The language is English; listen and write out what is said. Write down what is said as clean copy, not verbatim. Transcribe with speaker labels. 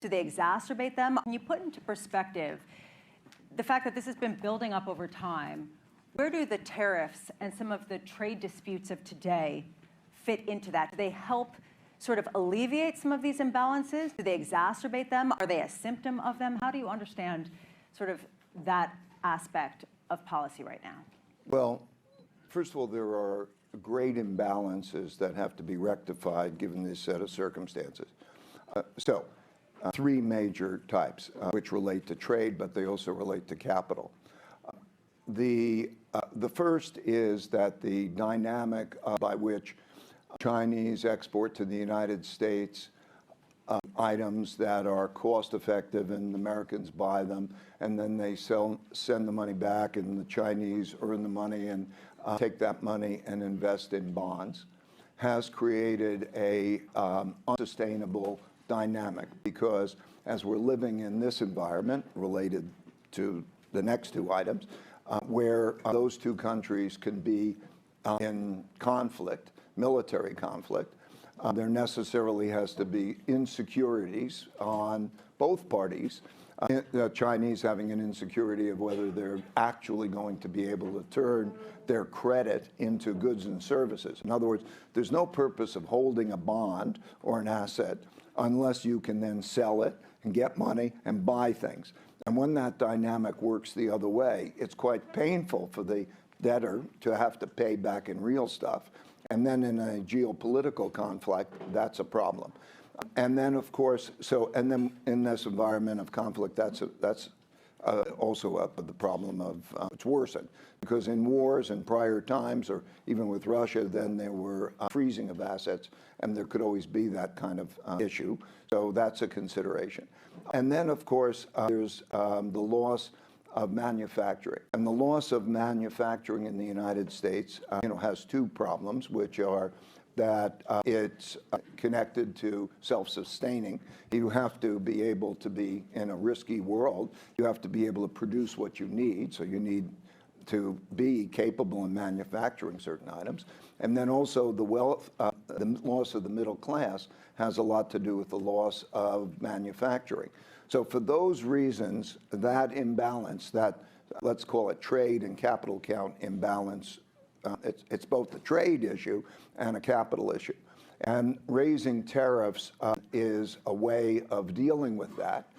Speaker 1: Do they exacerbate them? Can you put into perspective the fact that this has been building up over time? Where do the tariffs and some of the trade disputes of today fit into that? Do they help sort of alleviate some of these imbalances? Do they exacerbate them? Are they a symptom of them? How do you understand sort of that aspect of policy right now?
Speaker 2: Well, first of all, there are great imbalances that have to be rectified given this set of circumstances. Three major types, which relate to trade, but they also relate to capital. The first is that the dynamic by which Chinese export to the United States items that are cost effective and Americans buy them, and then they send the money back, and the Chinese earn the money and take that money and invest in bonds, has created a unsustainable dynamic, because as we're living in this environment related to the next two items, where those two countries can be in conflict, military conflict, there necessarily has to be insecurities on both parties. The Chinese having an insecurity of whether they're actually going to be able to turn their credit into goods and services. In other words, there's no purpose of holding a bond or an asset unless you can then sell it and get money and buy things. And when that dynamic works the other way, it's quite painful for the debtor to have to pay back in real stuff. And then in a geopolitical conflict, that's a problem. And then, of course, and then in this environment of conflict, that's also the problem of it's worsened. Because in wars in prior times, or even with Russia, then there were freezing of assets, and there could always be that kind of issue. So that's a consideration. And then, of course, there's the loss of manufacturing. And the loss of manufacturing in the United States has two problems, which are that it's connected to self-sustaining. You have to be able to be in a risky world. You have to be able to produce what you need. So you need to be capable in manufacturing certain items. And then also the loss of the middle class has a lot to do with the loss of manufacturing. So for those reasons, that imbalance, that let's call it trade and capital count imbalance, it's both a trade issue and a capital issue. And raising tariffs is a way of dealing with that.